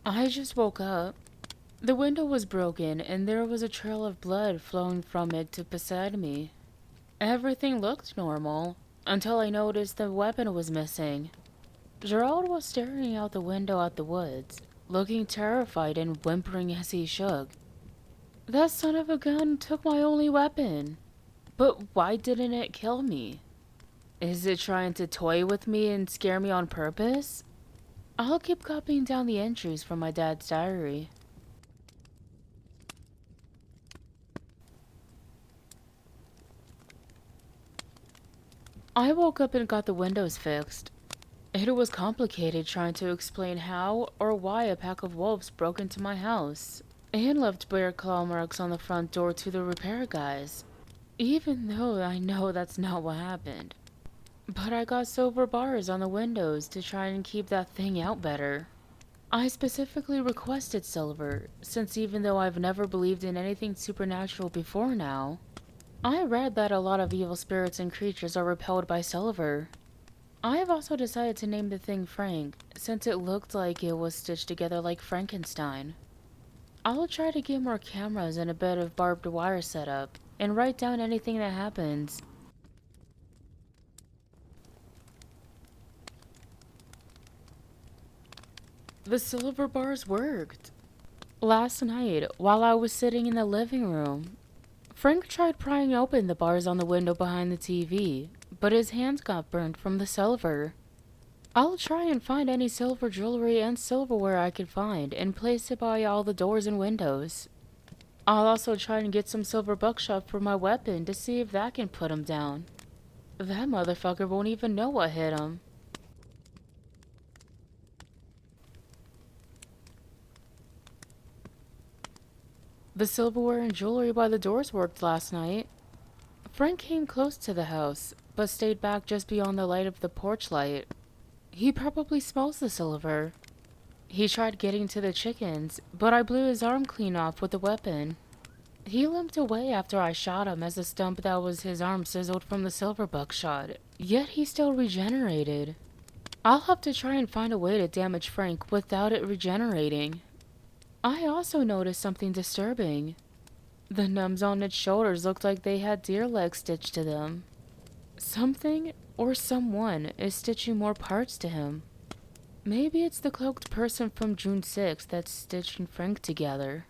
I just woke up. The window was broken and there was a trail of blood flowing from it to beside me. Everything looked normal until I noticed the weapon was missing. Gerald was staring out the window at the woods, looking terrified and whimpering as he shook. That son of a gun took my only weapon. But why didn't it kill me? Is it trying to toy with me and scare me on purpose? I'll keep copying down the entries from my dad's diary. I woke up and got the windows fixed. It was complicated trying to explain how or why a pack of wolves broke into my house and left bear claw marks on the front door to the repair guys, even though I know that's not what happened. But I got silver bars on the windows to try and keep that thing out better. I specifically requested silver, since even though I've never believed in anything supernatural before now, I read that a lot of evil spirits and creatures are repelled by silver. I have also decided to name the thing Frank, since it looked like it was stitched together like Frankenstein. I'll try to get more cameras and a bit of barbed wire set up, and write down anything that happens. The silver bars worked. Last night, while I was sitting in the living room, Frank tried prying open the bars on the window behind the TV, but his hands got burned from the silver. I'll try and find any silver jewelry and silverware I can find and place it by all the doors and windows. I'll also try and get some silver buckshot for my weapon to see if that can put him down. That motherfucker won't even know what hit him. The silverware and jewelry by the doors worked last night. Frank came close to the house, but stayed back just beyond the light of the porch light. He probably smells the silver. He tried getting to the chickens, but I blew his arm clean off with the weapon. He limped away after I shot him as the stump that was his arm sizzled from the silver buckshot, yet he still regenerated. I'll have to try and find a way to damage Frank without it regenerating. I also noticed something disturbing. The nubs on its shoulders looked like they had deer legs stitched to them. Something or someone is stitching more parts to him. Maybe it's the cloaked person from June 6th that's stitching Frank together.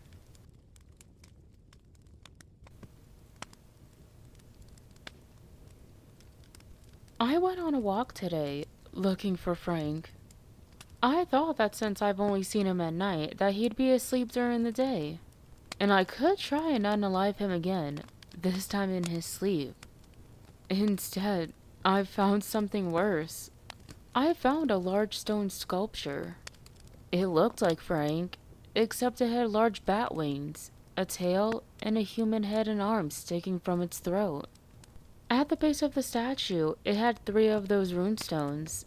I went on a walk today, looking for Frank. I thought that since I've only seen him at night, that he'd be asleep during the day. And I could try and unalive him again, this time in his sleep. Instead, I found something worse. I found a large stone sculpture. It looked like Frank, except it had large bat wings, a tail, and a human head and arms sticking from its throat. At the base of the statue, it had 3 of those runestones.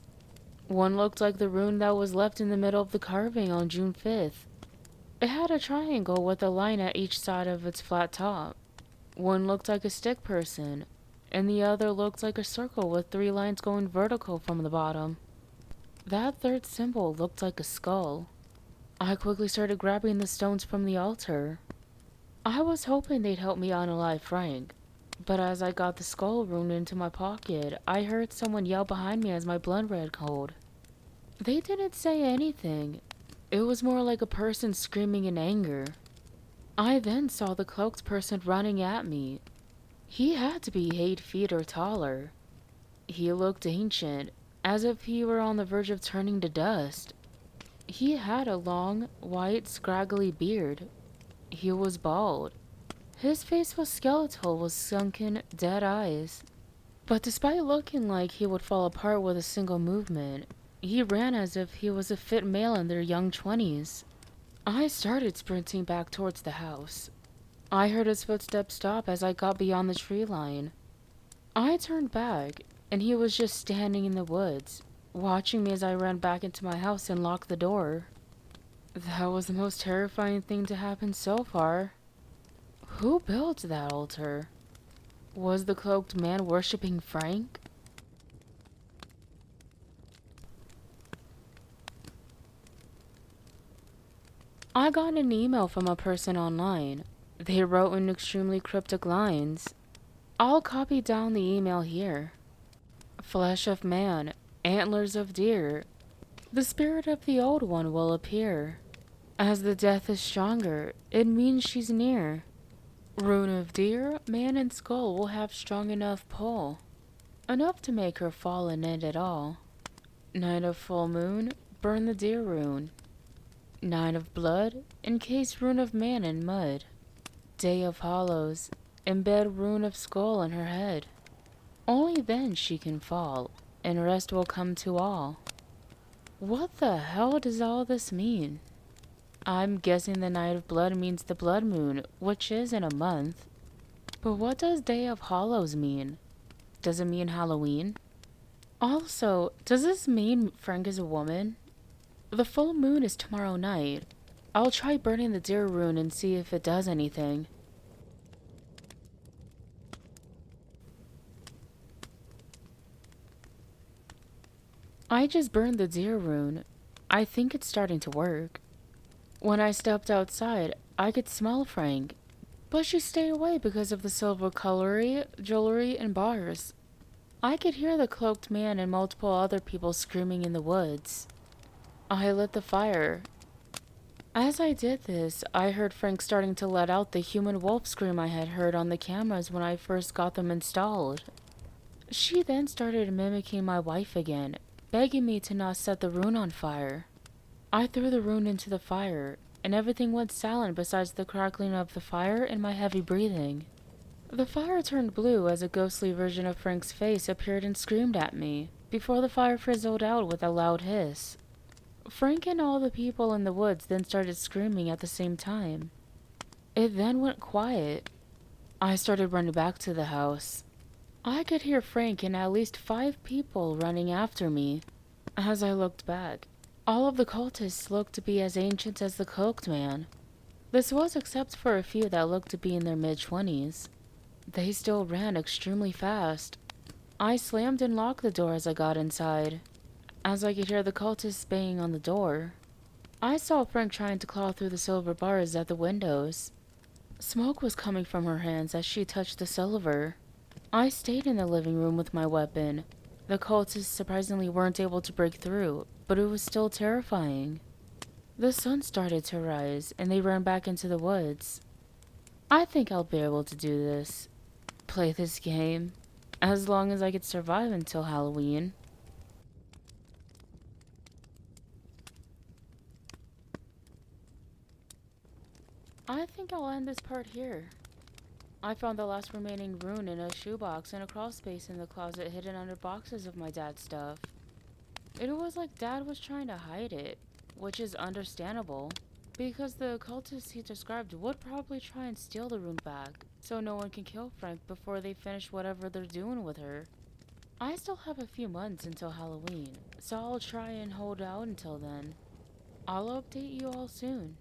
One looked like the rune that was left in the middle of the carving on June 5th. It had a triangle with a line at each side of its flat top. One looked like a stick person, and the other looked like a circle with 3 lines going vertical from the bottom. That third symbol looked like a skull. I quickly started grabbing the stones from the altar. I was hoping they'd help me unalive Frank, but as I got the skull rune into my pocket, I heard someone yell behind me as my blood ran cold. They didn't say anything. It was more like a person screaming in anger. I then saw the cloaked person running at me. He had to be 8 feet or taller. He looked ancient, as if he were on the verge of turning to dust. He had a long, white, scraggly beard. He was bald. His face was skeletal with sunken, dead eyes. But despite looking like he would fall apart with a single movement, he ran as if he was a fit male in their young 20s. I started sprinting back towards the house. I heard his footsteps stop as I got beyond the tree line. I turned back, and he was just standing in the woods, watching me as I ran back into my house and locked the door. That was the most terrifying thing to happen so far. Who built that altar? Was the cloaked man worshipping Frank? I got an email from a person online. They wrote in extremely cryptic lines. I'll copy down the email here. Flesh of man, antlers of deer. The spirit of the old one will appear. As the death is stronger, it means she's near. Rune of deer, man and skull will have strong enough pull. Enough to make her fall and end it all. Night of full moon, burn the deer rune. Night of blood, encase rune of man in mud. Day of hollows, embed rune of skull in her head. Only then she can fall, and rest will come to all. What the hell does all this mean? I'm guessing the night of blood means the blood moon, which is in a month. But what does Day of Hollows mean? Does it mean Halloween? Also, does this mean Frank is a woman? The full moon is tomorrow night. I'll try burning the deer rune and see if it does anything. I just burned the deer rune. I think it's starting to work. When I stepped outside, I could smell Frank, but she stayed away because of the silver jewelry, and bars. I could hear the cloaked man and multiple other people screaming in the woods. I lit the fire. As I did this, I heard Frank starting to let out the human wolf scream I had heard on the cameras when I first got them installed. She then started mimicking my wife again, begging me to not set the rune on fire. I threw the rune into the fire, and everything went silent besides the crackling of the fire and my heavy breathing. The fire turned blue as a ghostly version of Frank's face appeared and screamed at me, before the fire fizzled out with a loud hiss. Frank and all the people in the woods then started screaming at the same time. It then went quiet. I started running back to the house. I could hear Frank and at least 5 people running after me. As I looked back, all of the cultists looked to be as ancient as the cloaked man. This was except for a few that looked to be in their mid-20s. They still ran extremely fast. I slammed and locked the door as I got inside, as I could hear the cultists banging on the door. I saw Frank trying to claw through the silver bars at the windows. Smoke was coming from her hands as she touched the silver. I stayed in the living room with my weapon. The cultists surprisingly weren't able to break through, but it was still terrifying. The sun started to rise, and they ran back into the woods. I think I'll be able to do this. Play this game. As long as I could survive until Halloween. I think I'll end this part here. I found the last remaining rune in a shoebox and a crawl space in the closet hidden under boxes of my dad's stuff. It was like Dad was trying to hide it, which is understandable, because the cultists he described would probably try and steal the rune back, so no one can kill Frank before they finish whatever they're doing with her. I still have a few months until Halloween, so I'll try and hold out until then. I'll update you all soon.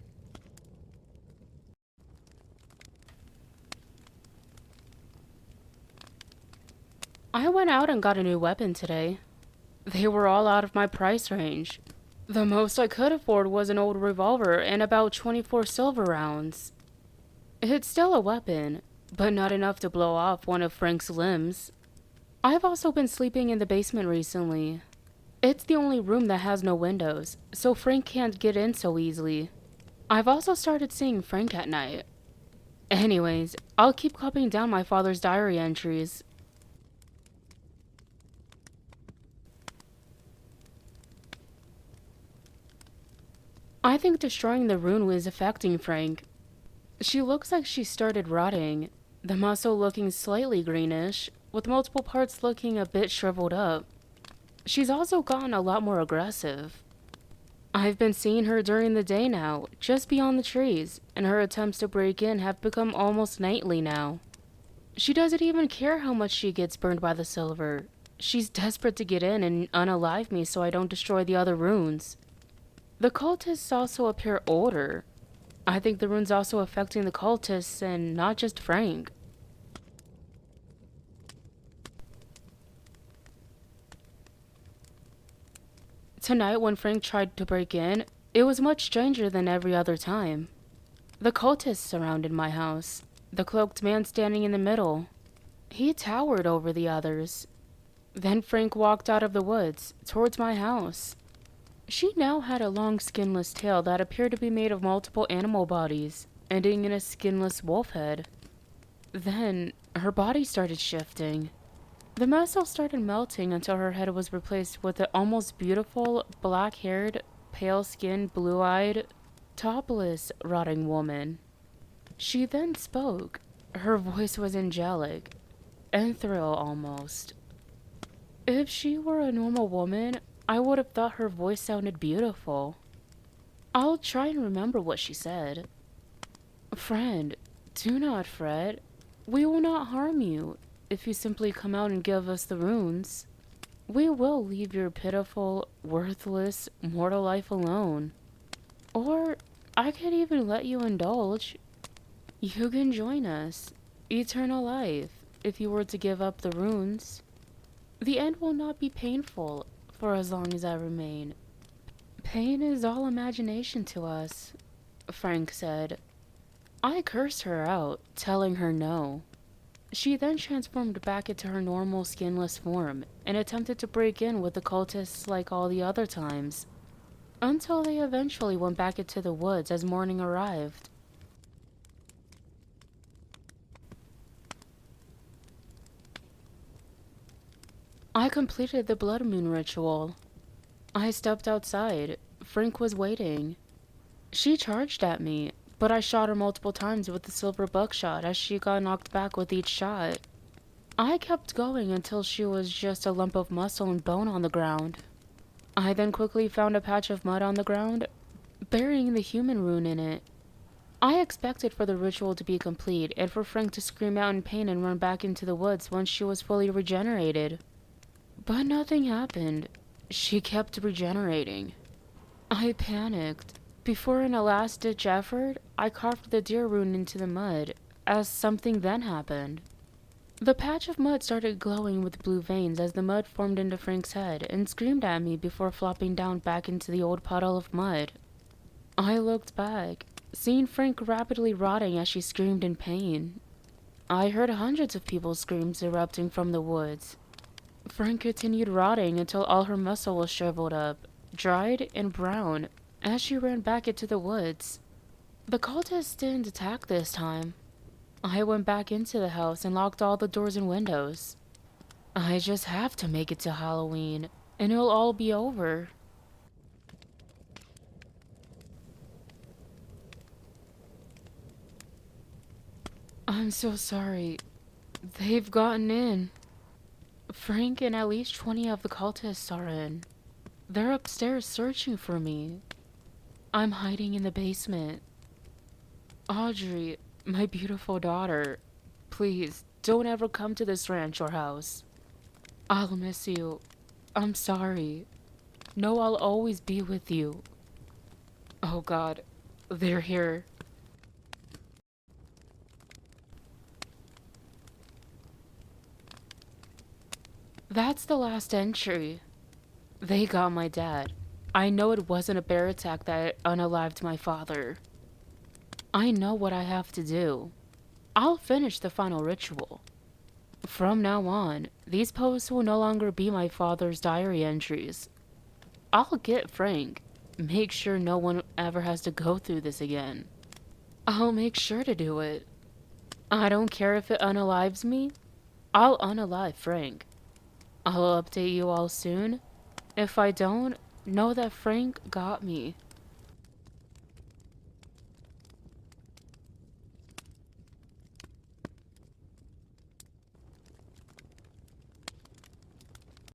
I went out and got a new weapon today. They were all out of my price range. The most I could afford was an old revolver and about 24 silver rounds. It's still a weapon, but not enough to blow off one of Frank's limbs. I've also been sleeping in the basement recently. It's the only room that has no windows, so Frank can't get in so easily. I've also started seeing Frank at night. Anyways, I'll keep copying down my father's diary entries. I think destroying the rune is affecting Frank. She looks like she started rotting, the muscle looking slightly greenish, with multiple parts looking a bit shriveled up. She's also gotten a lot more aggressive. I've been seeing her during the day now, just beyond the trees, and her attempts to break in have become almost nightly now. She doesn't even care how much she gets burned by the silver. She's desperate to get in and unalive me so I don't destroy the other runes. The cultists also appear older. I think the rune's also affecting the cultists and not just Frank. Tonight when Frank tried to break in, It was much stranger than every other time. The cultists surrounded my house, the cloaked man standing in the middle. He towered over the others. Then Frank walked out of the woods, towards my house. She now had a long skinless tail that appeared to be made of multiple animal bodies, ending in a skinless wolf head. Then, her body started shifting. The muscle started melting until her head was replaced with an almost beautiful, black-haired, pale-skinned, blue-eyed, topless, rotting woman. She then spoke. Her voice was angelic, ethereal almost. If she were a normal woman, I would have thought her voice sounded beautiful. I'll try and remember what she said. Friend, do not fret. We will not harm you if you simply come out and give us the runes. We will leave your pitiful, worthless, mortal life alone. Or I could even let you indulge. You can join us. Eternal life, if you were to give up the runes. The end will not be painful for as long as I remain. Pain is all imagination to us, Frank said. I cursed her out, telling her no. She then transformed back into her normal skinless form and attempted to break in with the cultists like all the other times, until they eventually went back into the woods as morning arrived. I completed the blood moon ritual. I stepped outside. Frank was waiting. She charged at me, but I shot her multiple times with the silver buckshot as she got knocked back with each shot. I kept going until she was just a lump of muscle and bone on the ground. I then quickly found a patch of mud on the ground, burying the human rune in it. I expected for the ritual to be complete and for Frank to scream out in pain and run back into the woods once she was fully regenerated. But nothing happened. She kept regenerating. I panicked. Before, in a last-ditch effort, I carved the deer rune into the mud, as something then happened. The patch of mud started glowing with blue veins as the mud formed into Frank's head and screamed at me before flopping down back into the old puddle of mud. I looked back, seeing Frank rapidly rotting as she screamed in pain. I heard hundreds of people's screams erupting from the woods. Frank continued rotting until all her muscle was shriveled up, dried and brown, as she ran back into the woods. The cultists didn't attack this time. I went back into the house and locked all the doors and windows. I just have to make it to Halloween, and it'll all be over. I'm so sorry. They've gotten in. Frank and at least 20 of the cultists are in. They're upstairs searching for me. I'm hiding in the basement. Audrey, my beautiful daughter, please don't ever come to this ranch or house. I'll miss you. I'm sorry. No, I'll always be with you. Oh God, they're here. That's the last entry. They got my dad. I know it wasn't a bear attack that unalived my father. I know what I have to do. I'll finish the final ritual. From now on, these posts will no longer be my father's diary entries. I'll get Frank. Make sure no one ever has to go through this again. I'll make sure to do it. I don't care if it unalives me. I'll unalive Frank. I'll update you all soon. If I don't, know that Frank got me.